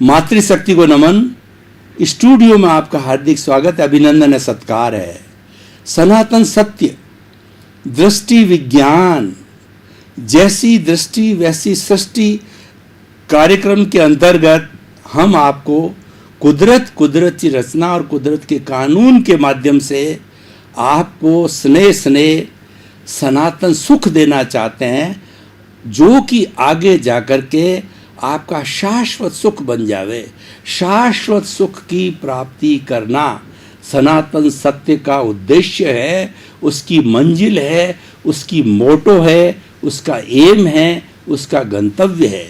मातृशक्ति को नमन। स्टूडियो में आपका हार्दिक स्वागत है, अभिनंदन है, सत्कार है। सनातन सत्य, दृष्टि विज्ञान, जैसी दृष्टि वैसी सृष्टि कार्यक्रम के अंतर्गत हम आपको कुदरत की रचना और कुदरत के कानून के माध्यम से आपको स्नेह सनातन सुख देना चाहते हैं, जो कि आगे जाकर के आपका शाश्वत सुख बन जावे। शाश्वत सुख की प्राप्ति करना सनातन सत्य का उद्देश्य है, उसकी मंजिल है, उसकी मोटो है, उसका एम है, उसका गंतव्य है।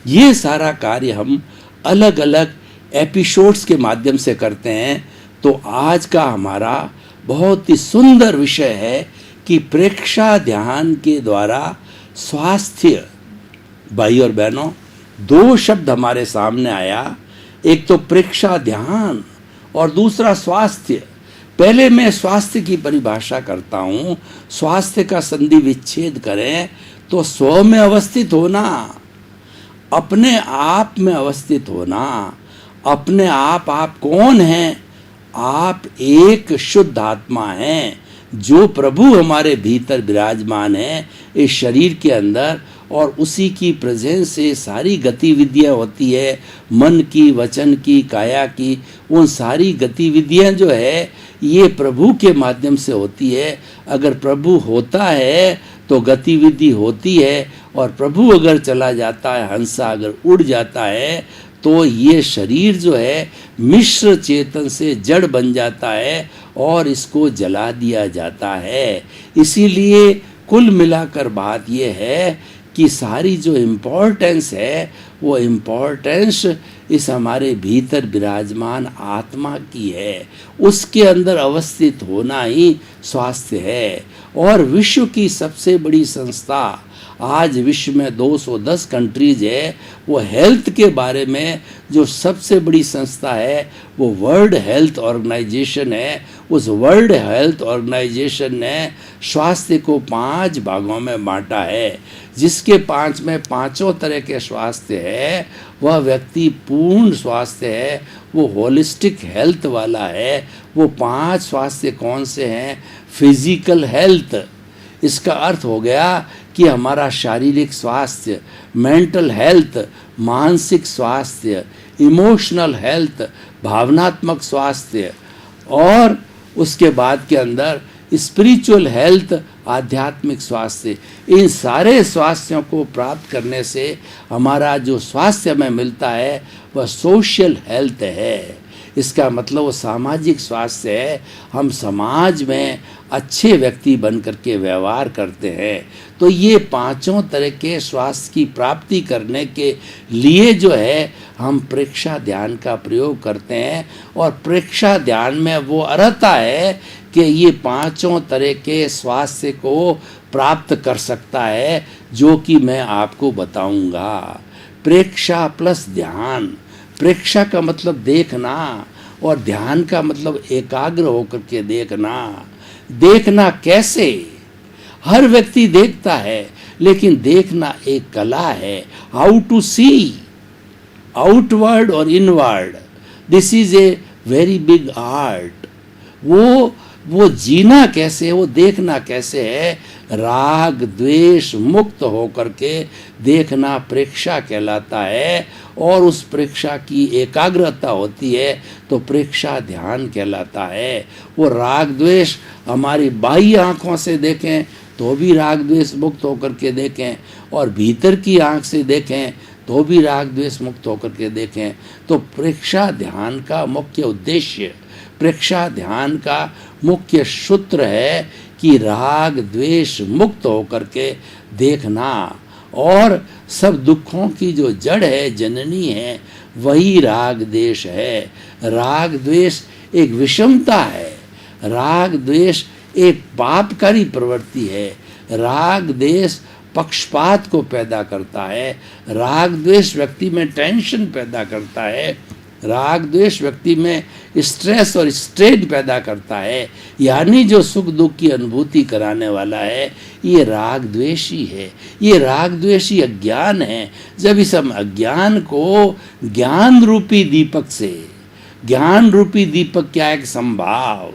ये सारा कार्य हम अलग अलग एपिसोड्स के माध्यम से करते हैं। तो आज का हमारा बहुत ही सुंदर विषय है कि प्रेक्षा ध्यान के द्वारा स्वास्थ्य। भाई और बहनों, दो शब्द हमारे सामने आया, एक तो प्रेक्षा ध्यान और दूसरा स्वास्थ्य। पहले मैं स्वास्थ्य की परिभाषा करता हूँ। स्वास्थ्य का संधि विच्छेद करें तो स्व में अवस्थित होना, अपने आप में अवस्थित होना। अपने आप कौन हैं? आप एक शुद्ध आत्मा हैं, जो प्रभु हमारे भीतर विराजमान है इस शरीर के अंदर, और उसी की प्रेजेंस से सारी गतिविधियां होती है, मन की, वचन की, काया की। उन सारी गतिविधियां जो है ये प्रभु के माध्यम से होती है। अगर प्रभु होता है तो गतिविधि होती है, और प्रभु अगर चला जाता है, हंसा अगर उड़ जाता है, तो ये शरीर जो है मिश्र चेतन से जड़ बन जाता है और इसको जला दिया जाता है। इसीलिए कुल मिलाकर बात ये है कि सारी जो इम्पोर्टेंस है वो इम्पोर्टेंस इस हमारे भीतर विराजमान आत्मा की है, उसके अंदर अवस्थित होना ही स्वास्थ्य है। और विश्व की सबसे बड़ी संस्था, आज विश्व में 210 कंट्रीज है, वो हेल्थ के बारे में जो सबसे बड़ी संस्था है वो वर्ल्ड हेल्थ ऑर्गेनाइजेशन है। उस वर्ल्ड हेल्थ ऑर्गेनाइजेशन ने स्वास्थ्य को 5 भागों में बांटा है, जिसके 5 में पांचों तरह के स्वास्थ्य है। वह व्यक्ति पूर्ण स्वास्थ्य है, वो होलिस्टिक हेल्थ वाला है। वो 5 स्वास्थ्य कौन से हैं? फिजिकल हेल्थ, इसका अर्थ हो गया कि हमारा शारीरिक स्वास्थ्य। मेंटल हेल्थ, मानसिक स्वास्थ्य। इमोशनल हेल्थ, भावनात्मक स्वास्थ्य। और उसके बाद के अंदर स्पिरिचुअल हेल्थ, आध्यात्मिक स्वास्थ्य। इन सारे स्वास्थ्यों को प्राप्त करने से हमारा जो स्वास्थ्य हमें मिलता है वह सोशल हेल्थ है। इसका मतलब वो सामाजिक स्वास्थ्य है। हम समाज में अच्छे व्यक्ति बन करके व्यवहार करते हैं। तो ये पांचों तरह के स्वास्थ्य की प्राप्ति करने के लिए जो है हम प्रेक्षा ध्यान का प्रयोग करते हैं। और प्रेक्षा ध्यान में वो अर्हता है कि ये पांचों तरह के स्वास्थ्य को प्राप्त कर सकता है, जो कि मैं आपको बताऊंगा। प्रेक्षा प्लस ध्यान। प्रेक्षा का मतलब देखना, और ध्यान का मतलब एकाग्र होकर के देखना। देखना कैसे? हर व्यक्ति देखता है, लेकिन देखना एक कला है। हाउ टू सी, आउटवर्ड और inward, this is a very big art. वो जीना कैसे, वो देखना कैसे है? राग द्वेष मुक्त होकर के देखना प्रेक्षा कहलाता है। और उस प्रेक्षा की एकाग्रता होती है तो प्रेक्षा ध्यान कहलाता है। वो राग द्वेष हमारी बाह्य आँखों से देखें तो भी राग द्वेष मुक्त होकर के देखें, और भीतर की आँख से देखें तो भी राग द्वेष मुक्त होकर के देखें। तो प्रेक्षा ध्यान का मुख्य उद्देश्य, प्रेक्षा ध्यान का मुख्य सूत्र है कि राग द्वेष मुक्त होकर के देखना। और सब दुखों की जो जड़ है, जननी है, वही राग द्वेष है। राग द्वेष एक विषमता है। राग द्वेष एक पापकारी प्रवृत्ति है। राग द्वेष पक्षपात को पैदा करता है। राग द्वेष व्यक्ति में टेंशन पैदा करता है। राग द्वेष व्यक्ति में स्ट्रेस और स्ट्रेन पैदा करता है, यानी जो सुख दुख की अनुभूति कराने वाला है ये राग द्वेषी है, ये राग द्वेषी अज्ञान है। जब इस हम अज्ञान को ज्ञान रूपी दीपक से, ज्ञान रूपी दीपक क्या है? एक संभाव,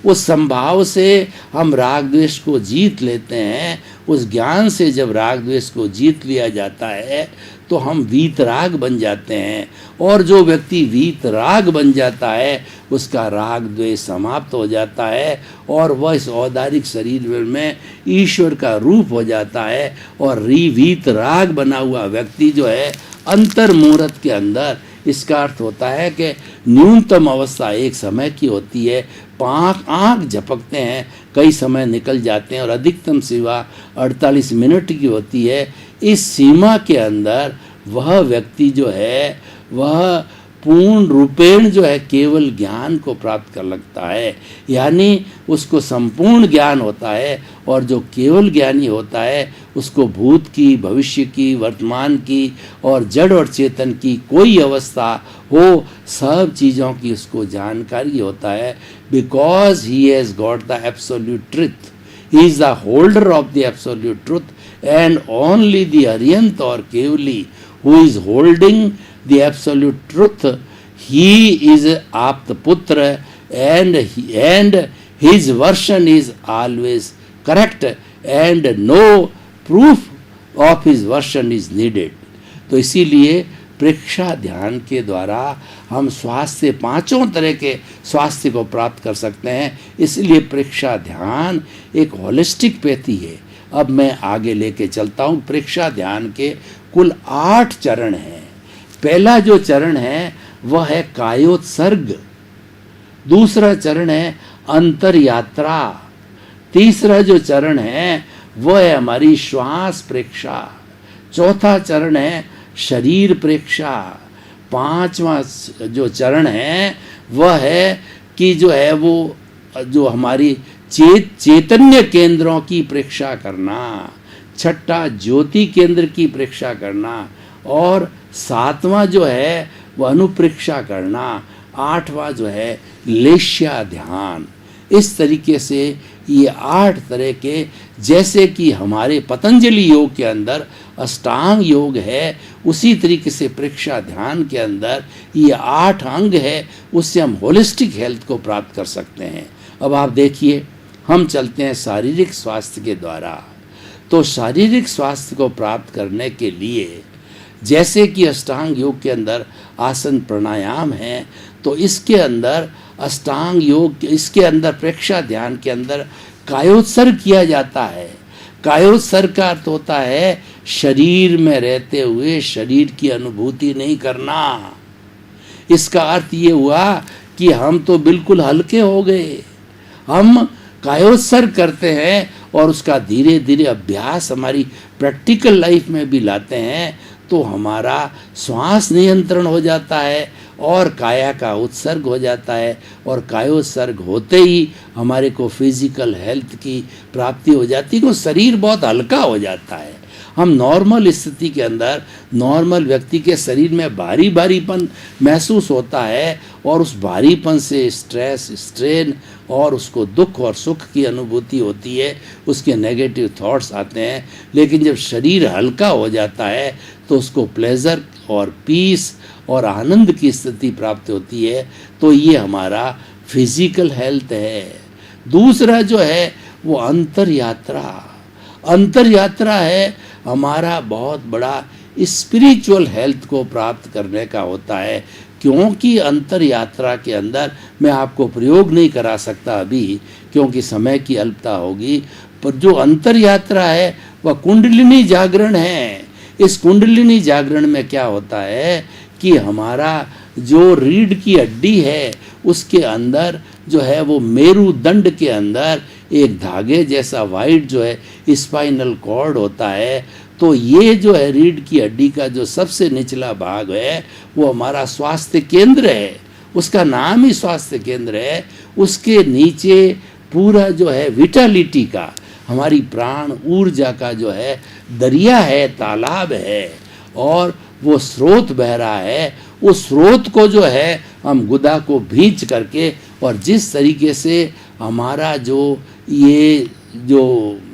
उस संभाव से हम राग द्वेष को जीत लेते हैं। उस ज्ञान से जब राग द्वेष को जीत लिया जाता है तो हम वीतराग बन जाते हैं, और जो व्यक्ति वीतराग बन जाता है उसका राग द्वेष समाप्त हो जाता है और वह इस औदारिक शरीर में ईश्वर का रूप हो जाता है। और वीतराग बना हुआ व्यक्ति जो है अंतर मुहूर्त के अंदर, इसका अर्थ होता है कि न्यूनतम अवस्था एक समय की होती है, आँख झपकते हैं कई समय निकल जाते हैं, और अधिकतम सीमा 48 मिनट की होती है। इस सीमा के अंदर वह व्यक्ति जो है वह पूर्ण रूपेण जो है केवल ज्ञान को प्राप्त कर लगता है, यानी उसको संपूर्ण ज्ञान होता है। और जो केवल ज्ञानी होता है उसको भूत की, भविष्य की, वर्तमान की और जड़ और चेतन की कोई अवस्था हो, सब चीज़ों की उसको जानकारी होता है। Because he has got the absolute truth, he is the holder of the absolute truth, and only the Arihant और Kevali who is holding the absolute truth, he is Aptaputra, and his version is always correct, and no proof of his version is needed. तो इसीलिए प्रेक्षा ध्यान के द्वारा हम स्वास्थ्य, पांचों तरह के स्वास्थ्य को प्राप्त कर सकते हैं। इसलिए प्रेक्षा ध्यान एक होलिस्टिक पैथी है। अब मैं आगे लेके चलता हूँ। प्रेक्षा ध्यान के कुल 8 चरण हैं। पहला जो चरण है वह है कायोत्सर्ग, दूसरा चरण है अंतर यात्रा, तीसरा जो चरण है वह है हमारी श्वास प्रेक्षा, चौथा चरण है शरीर प्रेक्षा, पांचवा जो चरण है वह है कि जो है वो जो हमारी चैतन्य केंद्रों की प्रेक्षा करना, छठा ज्योति केंद्र की प्रेक्षा करना, और सातवां जो है वह अनुप्रेक्षा करना, आठवां जो है लेश्या ध्यान। इस तरीके से ये 8 तरह के, जैसे कि हमारे पतंजलि योग के अंदर अष्टांग योग है, उसी तरीके से प्रेक्षा ध्यान के अंदर ये 8 अंग है। उससे हम होलिस्टिक हेल्थ को प्राप्त कर सकते हैं। अब आप देखिए, हम चलते हैं शारीरिक स्वास्थ्य के द्वारा। तो शारीरिक स्वास्थ्य को प्राप्त करने के लिए जैसे कि अष्टांग योग के अंदर आसन प्राणायाम है, तो इसके अंदर अष्टांग योग, इसके अंदर प्रेक्षा ध्यान के अंदर कायोत्सर्ग किया जाता है। कायोत्सर्ग का अर्थ होता है शरीर में रहते हुए शरीर की अनुभूति नहीं करना। इसका अर्थ ये हुआ कि हम तो बिल्कुल हल्के हो गए। हम कायोत्सर्ग करते हैं और उसका धीरे धीरे अभ्यास हमारी प्रैक्टिकल लाइफ में भी लाते हैं, तो हमारा श्वास नियंत्रण हो जाता है और काया का उत्सर्ग हो जाता है, और कायोत्सर्ग होते ही हमारे को फिजिकल हेल्थ की प्राप्ति हो जाती है, शरीर बहुत हल्का हो जाता है। हम नॉर्मल स्थिति के अंदर नॉर्मल व्यक्ति के शरीर में भारी भारीपन महसूस होता है, और उस भारीपन से स्ट्रेस, स्ट्रेन और उसको दुख और सुख की अनुभूति होती है, उसके नेगेटिव थॉट्स आते हैं। लेकिन जब शरीर हल्का हो जाता है तो उसको प्लेजर और पीस और आनंद की स्थिति प्राप्त होती है। तो ये हमारा फिजिकल हेल्थ है। दूसरा जो है वो अंतर यात्रा। अंतर यात्रा है हमारा बहुत बड़ा स्पिरिचुअल हेल्थ को प्राप्त करने का होता है, क्योंकि अंतर यात्रा के अंदर मैं आपको प्रयोग नहीं करा सकता अभी, क्योंकि समय की अल्पता होगी। पर जो अंतर यात्रा है वह कुंडलिनी जागरण है। इस कुंडलिनी जागरण में क्या होता है कि हमारा जो रीढ़ की हड्डी है उसके अंदर जो है वो मेरुदंड के अंदर एक धागे जैसा वाइट जो है स्पाइनल कॉर्ड होता है। तो ये जो है रीढ़ की हड्डी का जो सबसे निचला भाग है वो हमारा स्वास्थ्य केंद्र है, उसका नाम ही स्वास्थ्य केंद्र है। उसके नीचे पूरा जो है विटालिटी का, हमारी प्राण ऊर्जा का जो है दरिया है, तालाब है, और वो स्रोत बह रहा है, उस स्रोत को जो है हम गुदा को भींच करके, और जिस तरीके से हमारा जो ये जो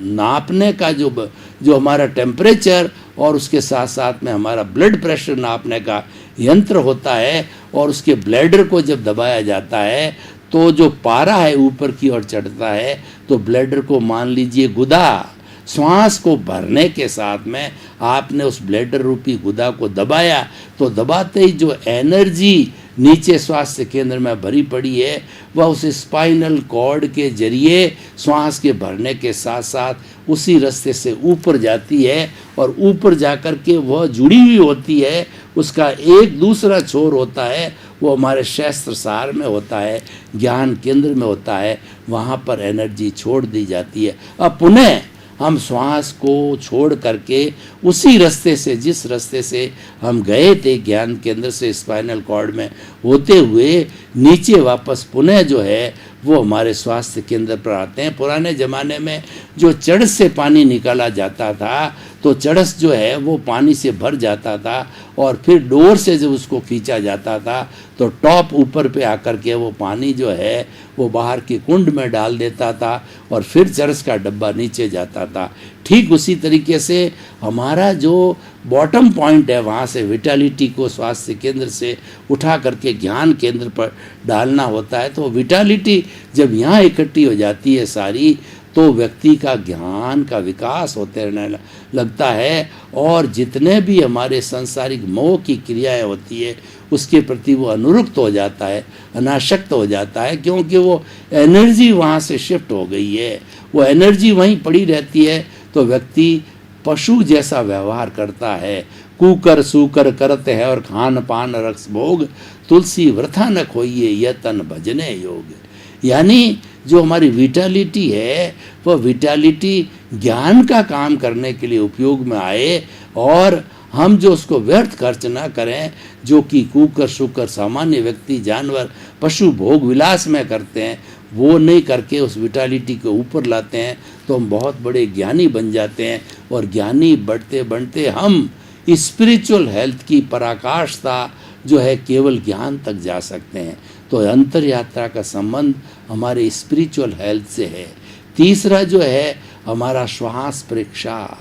नापने का जो हमारा टेम्परेचर और उसके साथ साथ में हमारा ब्लड प्रेशर नापने का यंत्र होता है, और उसके ब्लैडर को जब दबाया जाता है तो जो पारा है ऊपर की ओर चढ़ता है, तो ब्लैडर को मान लीजिए गुदा, श्वास को भरने के साथ में आपने उस ब्लैडर रूपी गुदा को दबाया, तो दबाते ही जो एनर्जी नीचे स्वास्थ्य केंद्र में भरी पड़ी है वह उस स्पाइनल कॉर्ड के जरिए श्वास के भरने के साथ साथ उसी रास्ते से ऊपर जाती है, और ऊपर जाकर के वह जुड़ी हुई होती है। उसका एक दूसरा छोर होता है, वो हमारे शास्त्र सार में होता है, ज्ञान केंद्र में होता है, वहाँ पर एनर्जी छोड़ दी जाती है। अब पुनः हम श्वास को छोड़ करके उसी रास्ते से, जिस रास्ते से हम गए थे ज्ञान केंद्र से स्पाइनल कॉर्ड में होते हुए, नीचे वापस पुनः जो है वो हमारे स्वास्थ्य केंद्र पर आते हैं। पुराने ज़माने में जो चड़स से पानी निकाला जाता था, तो चड़स जो है वो पानी से भर जाता था, और फिर डोर से जब उसको खींचा जाता था तो टॉप ऊपर पे आकर के वो पानी जो है वो बाहर की कुंड में डाल देता था, और फिर चरस का डब्बा नीचे जाता था। ठीक उसी तरीके से हमारा जो बॉटम पॉइंट है, वहाँ से विटालिटी को स्वास्थ्य केंद्र से उठा करके ज्ञान केंद्र पर डालना होता है। तो विटालिटी जब यहाँ इकट्ठी हो जाती है सारी, तो व्यक्ति का ज्ञान का विकास होते रहने लगता है, और जितने भी हमारे सांसारिक मोह की क्रियाएं होती है उसके प्रति वो अनुरुक्त हो जाता है, अनासक्त हो जाता है, क्योंकि वो एनर्जी वहाँ से शिफ्ट हो गई है। वो एनर्जी वहीं पड़ी रहती है, तो व्यक्ति पशु जैसा व्यवहार करता है। कुकर सूकर करते हैं और खान पान रस भोग, तुलसी वृथा न खोइए यह तन भजने योग। यानी जो हमारी विटालिटी है वह विटालिटी ज्ञान का काम करने के लिए उपयोग में आए, और हम जो उसको व्यर्थ खर्च ना करें, जो कि कुकर शुकर सामान्य व्यक्ति जानवर पशु भोग विलास में करते हैं, वो नहीं करके उस विटालिटी को ऊपर लाते हैं, तो हम बहुत बड़े ज्ञानी बन जाते हैं। और ज्ञानी बढ़ते बढ़ते हम स्पिरिचुअल हेल्थ की पराकाष्ठता जो है केवल ज्ञान तक जा सकते हैं। तो अंतर यात्रा का संबंध हमारे स्पिरिचुअल हेल्थ से है। तीसरा जो है हमारा श्वास परीक्षा।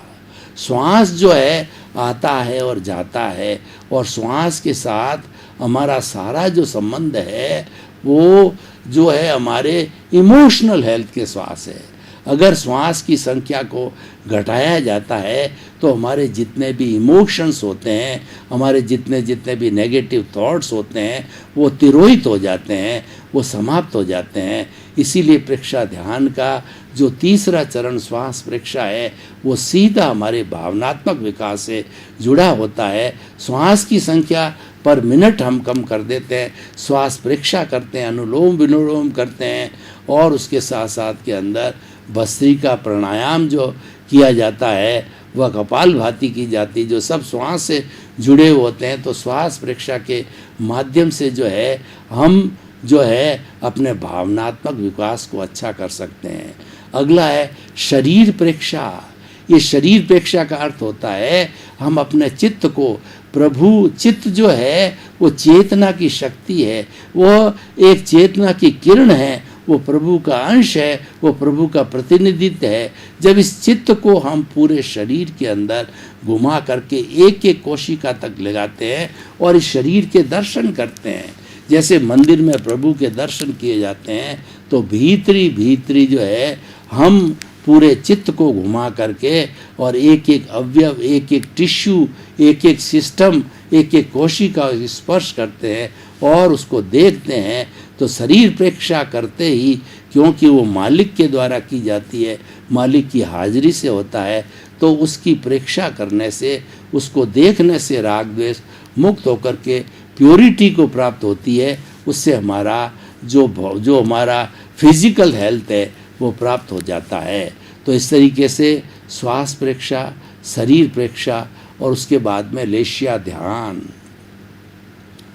श्वास जो है आता है और जाता है, और श्वास के साथ हमारा सारा जो संबंध है वो जो है हमारे इमोशनल हेल्थ के श्वास है। अगर श्वास की संख्या को घटाया जाता है तो हमारे जितने भी इमोशंस होते हैं, हमारे जितने भी नेगेटिव थॉट्स होते हैं, वो तिरोहित हो जाते हैं, वो समाप्त हो जाते हैं। इसीलिए परीक्षा ध्यान का जो तीसरा चरण श्वास परीक्षा है वो सीधा हमारे भावनात्मक विकास से जुड़ा होता है। श्वास की संख्या पर मिनट हम कम कर देते हैं, श्वास परीक्षा करते हैं, अनुलोम विलोम करते हैं, और उसके साथ साथ के अंदर भस्त्रिका प्राणायाम जो किया जाता है वह कपाल भाती की जाती है, जो सब श्वास से जुड़े होते हैं। तो श्वास परीक्षा के माध्यम से जो है हम जो है अपने भावनात्मक विकास को अच्छा कर सकते हैं। अगला है शरीर परीक्षा। ये शरीर परीक्षा का अर्थ होता है हम अपने चित्त को, प्रभु चित्त जो है वो चेतना की शक्ति है, वो एक चेतना की किरण है, वो प्रभु का अंश है, वो प्रभु का प्रतिनिधित्व है। जब इस चित्त को हम पूरे शरीर के अंदर घुमा करके एक एक कोशिका तक लगाते हैं और इस शरीर के दर्शन करते हैं, जैसे मंदिर में प्रभु के दर्शन किए जाते हैं, तो भीतरी भीतरी जो है हम पूरे चित्त को घुमा करके और एक एक अवयव, एक एक टिश्यू, एक एक सिस्टम, एक एक कोशिका स्पर्श करते हैं और उसको देखते हैं। तो शरीर प्रेक्षा करते ही, क्योंकि वो मालिक के द्वारा की जाती है, मालिक की हाजिरी से होता है, तो उसकी प्रेक्षा करने से, उसको देखने से राग द्वेष मुक्त होकर के प्योरिटी को प्राप्त होती है। उससे हमारा जो हमारा फिजिकल हेल्थ है वो प्राप्त हो जाता है। तो इस तरीके से श्वास प्रेक्षा, शरीर प्रेक्षा और उसके बाद में लेशिया ध्यान।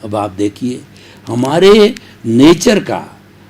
अब आप देखिए हमारे नेचर का,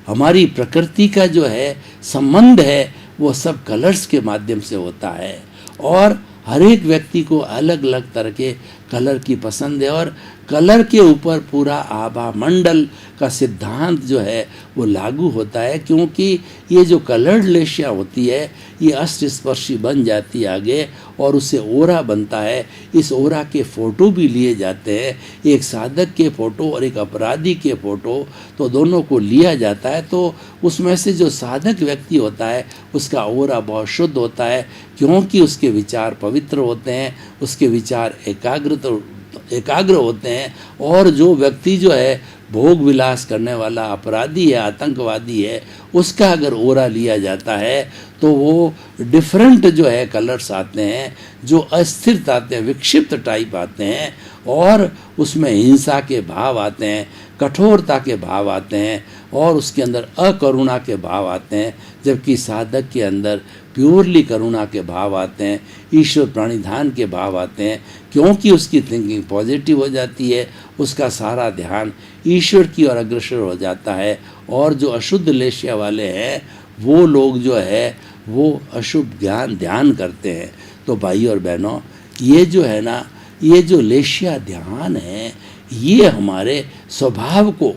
हमारी प्रकृति का जो है संबंध है वो सब कलर्स के माध्यम से होता है, और हर एक व्यक्ति को अलग अलग तरह के कलर की पसंद है और कलर के ऊपर पूरा आभा मंडल का सिद्धांत जो है वो लागू होता है, क्योंकि ये जो कलर्ड लेशिया होती है ये अष्टस्पर्शी बन जाती है आगे और उससे ओरा बनता है। इस ओरा के फ़ोटो भी लिए जाते हैं, एक साधक के फ़ोटो और एक अपराधी के फ़ोटो, तो दोनों को लिया जाता है। तो उसमें से जो साधक व्यक्ति होता है उसका ओरा बहुत शुद्ध होता है, क्योंकि उसके विचार पवित्र होते हैं, उसके विचार एकाग्र होते हैं। और जो व्यक्ति जो है भोग विलास करने वाला अपराधी है, आतंकवादी है, उसका अगर ओरा लिया जाता है तो वो डिफरेंट जो है कलर्स आते हैं, जो अस्थिर आते हैं, विक्षिप्त टाइप आते हैं, और उसमें हिंसा के भाव आते हैं, कठोरता के भाव आते हैं, और उसके अंदर अकरुणा के भाव आते हैं। जबकि साधक के अंदर प्योरली करुणा के भाव आते हैं, ईश्वर प्रणिधान के भाव आते हैं, क्योंकि उसकी थिंकिंग पॉजिटिव हो जाती है, उसका सारा ध्यान ईश्वर की ओर अग्रसर हो जाता है। और जो अशुद्ध लेशिया वाले हैं वो लोग जो है वो अशुभ ध्यान करते हैं। तो भाई और बहनों, ये जो है ना, ये जो लेशिया ध्यान है ये हमारे स्वभाव को,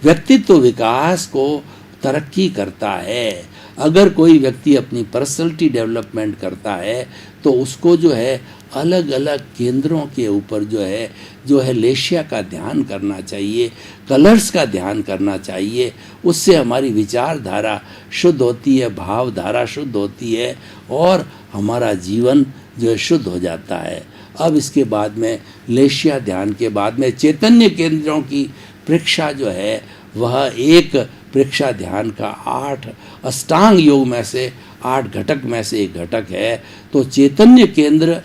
व्यक्तित्व विकास को तरक्की करता है। अगर कोई व्यक्ति अपनी पर्सनैलिटी डेवलपमेंट करता है तो उसको जो है अलग अलग केंद्रों के ऊपर जो है लेशिया का ध्यान करना चाहिए, कलर्स का ध्यान करना चाहिए। उससे हमारी विचारधारा शुद्ध होती है, भावधारा शुद्ध होती है और हमारा जीवन जो है शुद्ध हो जाता है। अब इसके बाद में लेशिया ध्यान के बाद में चैतन्य केंद्रों की परीक्षा जो है वह एक परीक्षा ध्यान का 8 अष्टांग योग में से 8 घटक में से एक घटक है। तो चैतन्य केंद्र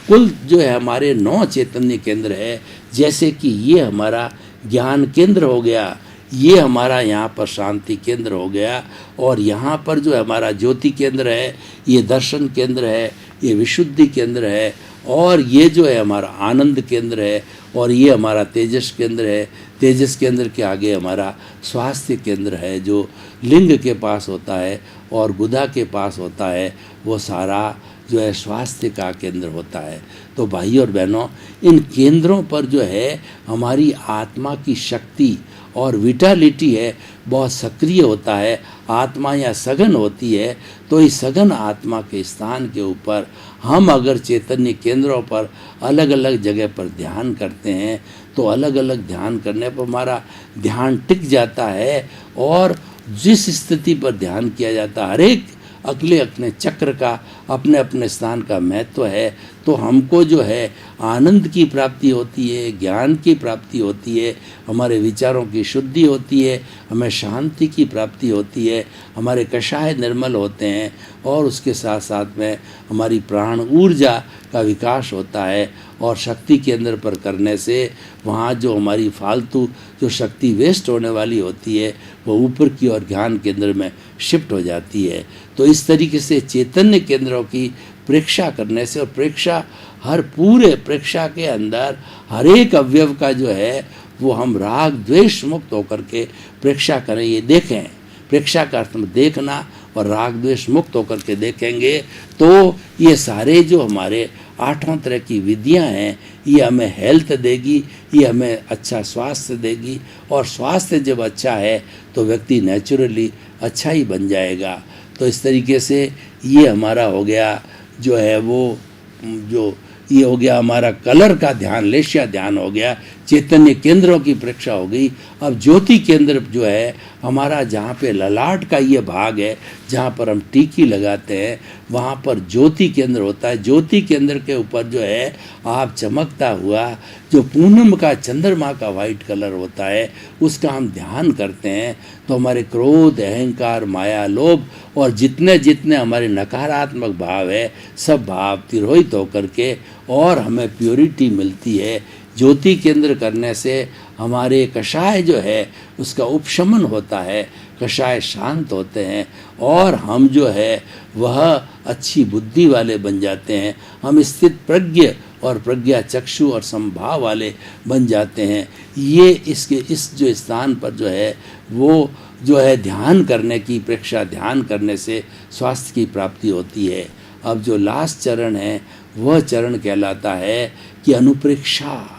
कुल जो है हमारे 9 चैतन्य केंद्र है। जैसे कि ये हमारा ज्ञान केंद्र हो गया, ये हमारा यहाँ पर शांति केंद्र हो गया, और यहाँ पर जो हमारा ज्योति केंद्र है, ये दर्शन केंद्र है, ये विशुद्धि केंद्र है, और ये जो है हमारा आनंद केंद्र है, और ये हमारा तेजस केंद्र है। तेजस केंद्र के आगे हमारा स्वास्थ्य केंद्र है जो लिंग के पास होता है और गुदा के पास होता है, वो सारा जो है स्वास्थ्य का केंद्र होता है। तो भाई और बहनों, इन केंद्रों पर जो है हमारी आत्मा की शक्ति और विटालिटी है बहुत सक्रिय होता है। आत्मा या सघन होती है, तो इस सघन आत्मा के स्थान के ऊपर हम अगर चैतन्य केंद्रों पर अलग अलग जगह पर ध्यान करते हैं तो अलग अलग ध्यान करने पर हमारा ध्यान टिक जाता है। और जिस स्थिति पर ध्यान किया जाता है, हर एक अपने चक्र का अपने अपने स्थान का महत्व है। तो हमको जो है आनंद की प्राप्ति होती है, ज्ञान की प्राप्ति होती है, हमारे विचारों की शुद्धि होती है, हमें शांति की प्राप्ति होती है, हमारे कषाय निर्मल होते हैं, और उसके साथ साथ में हमारी प्राण ऊर्जा का विकास होता है। और शक्ति केंद्र पर करने से वहाँ जो हमारी फालतू जो शक्ति वेस्ट होने वाली होती है वो ऊपर की ओर ज्ञान केंद्र में शिफ्ट हो जाती है। तो इस तरीके से चैतन्य केंद्रों की परीक्षा करने से, और परीक्षा हर पूरे परीक्षा के अंदर हर एक अवयव का जो है वो हम राग द्वेष मुक्त होकर के परीक्षा करें, ये देखें। परीक्षा का अर्थ देखना, और राग द्वेष मुक्त होकर के देखेंगे तो ये सारे जो हमारे 8 तरह की विधियां हैं ये हमें हेल्थ देगी, ये हमें अच्छा स्वास्थ्य देगी, और स्वास्थ्य जब अच्छा है तो व्यक्ति नेचुरली अच्छा ही बन जाएगा। तो इस तरीके से ये हमारा हो गया जो है वो जो ये हो गया हमारा कलर का ध्यान, लेशिया ध्यान हो गया, चैतन्य केंद्रों की परीक्षा हो गई। अब ज्योति केंद्र जो है हमारा, जहाँ पे ललाट का ये भाग है जहाँ पर हम टीकी लगाते हैं, वहाँ पर ज्योति केंद्र होता है। ज्योति केंद्र के ऊपर जो है आप चमकता हुआ जो पूनम का चंद्रमा का वाइट कलर होता है उसका हम ध्यान करते हैं तो हमारे क्रोध, अहंकार, माया, लोभ और जितने जितने हमारे नकारात्मक भाव है सब भाव तिरोहित होकर के और हमें प्योरिटी मिलती है। ज्योति केंद्र करने से हमारे कषाय जो है उसका उपशमन होता है, कषाय शांत होते हैं और हम जो है वह अच्छी बुद्धि वाले बन जाते हैं। हम स्थित प्रज्ञ और प्रज्ञा चक्षु और संभाव वाले बन जाते हैं। ये इस जो स्थान पर जो है वो जो है ध्यान करने की परीक्षा, ध्यान करने से स्वास्थ्य की प्राप्ति होती है। अब जो लास्ट चरण है वह चरण कहलाता है कि अनुप्रेक्षा।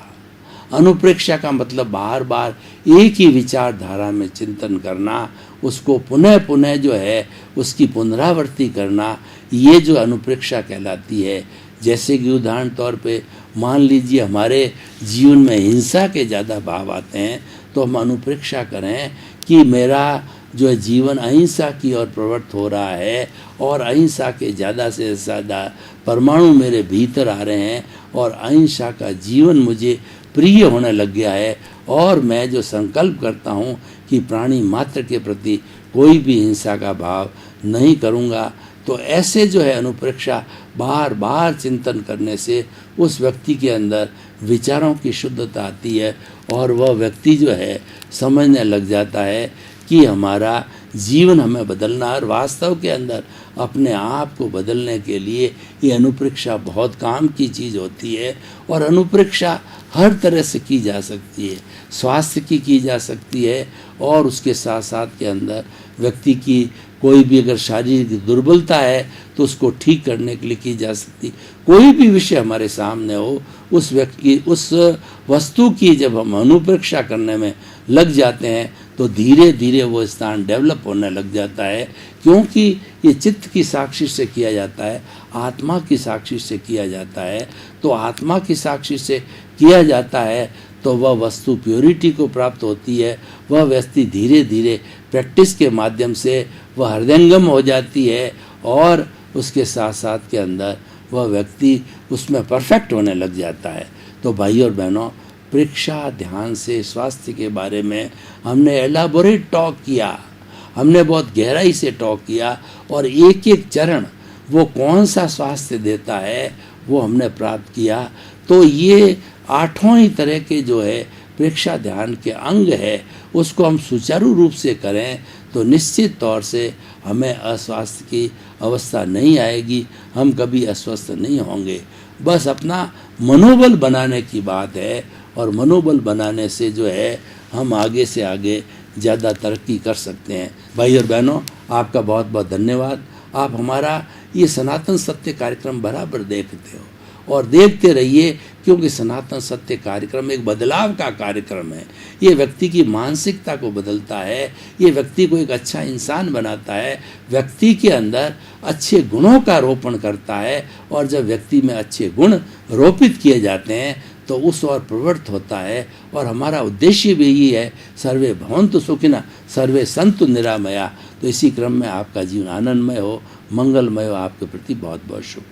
अनुप्रेक्षा का मतलब बार बार एक ही विचारधारा में चिंतन करना, उसको पुनः पुनः जो है उसकी पुनरावृत्ति करना, ये जो अनुप्रेक्षा कहलाती है। जैसे कि उदाहरण तौर पे मान लीजिए हमारे जीवन में हिंसा के ज़्यादा भाव आते हैं, तो हम अनुप्रेक्षा करें कि मेरा जो है जीवन अहिंसा की ओर प्रवृत्त हो रहा है और अहिंसा के ज़्यादा से ज़्यादा परमाणु मेरे भीतर आ रहे हैं और अहिंसा का जीवन मुझे प्रिय होने लग गया है, और मैं जो संकल्प करता हूँ कि प्राणी मात्र के प्रति कोई भी हिंसा का भाव नहीं करूँगा। तो ऐसे जो है अनुप्रेक्षा बार बार चिंतन करने से उस व्यक्ति के अंदर विचारों की शुद्धता आती है और वह व्यक्ति जो है समझने लग जाता है कि हमारा जीवन हमें बदलना है। और वास्तव के अंदर अपने आप को बदलने के लिए ये अनुप्रेक्षा बहुत काम की चीज़ होती है। और अनुप्रेक्षा हर तरह से की जा सकती है, स्वास्थ्य की जा सकती है, और उसके साथ साथ के अंदर व्यक्ति की कोई भी अगर शारीरिक दुर्बलता है तो उसको ठीक करने के लिए की जा सकती। कोई भी विषय हमारे सामने हो, उस व्यक्ति उस वस्तु की जब हम अनुप्रेक्षा करने में लग जाते हैं तो धीरे धीरे वो स्थान डेवलप होने लग जाता है, क्योंकि ये चित्त की साक्षी से किया जाता है, आत्मा की साक्षी से किया जाता है। तो आत्मा की साक्षी से किया जाता है तो वह वस्तु प्योरिटी को प्राप्त होती है। वह व्यक्ति धीरे धीरे प्रैक्टिस के माध्यम से वह हृदयंगम हो जाती है, और उसके साथ साथ के अंदर वह व्यक्ति उसमें परफेक्ट होने लग जाता है। तो भाई और बहनों, प्रेक्षा ध्यान से स्वास्थ्य के बारे में हमने एलाबोरेट टॉक किया, हमने बहुत गहराई से टॉक किया, और एक एक चरण वो कौन सा स्वास्थ्य देता है वो हमने प्राप्त किया। तो ये आठों ही तरह के जो है प्रेक्षा ध्यान के अंग है, उसको हम सुचारू रूप से करें तो निश्चित तौर से हमें अस्वास्थ्य की अवस्था नहीं आएगी, हम कभी अस्वस्थ नहीं होंगे। बस अपना मनोबल बनाने की बात है, और मनोबल बनाने से जो है हम आगे से आगे ज़्यादा तरक्की कर सकते हैं। भाई और बहनों, आपका बहुत बहुत धन्यवाद। आप हमारा ये सनातन सत्य कार्यक्रम बराबर देखते हो और देखते रहिए, क्योंकि सनातन सत्य कार्यक्रम एक बदलाव का कार्यक्रम है। ये व्यक्ति की मानसिकता को बदलता है, ये व्यक्ति को एक अच्छा इंसान बनाता है, व्यक्ति के अंदर अच्छे गुणों का रोपण करता है, और जब व्यक्ति में अच्छे गुण रोपित किए जाते हैं तो उस ओर प्रवृत्त होता है। और हमारा उद्देश्य भी यही है, सर्वे भवन्तु सुखिनः सर्वे सन्तु निरामया। तो इसी क्रम में आपका जीवन आनंदमय हो, मंगलमय हो। आपके प्रति बहुत बहुत शुभकामनाएं।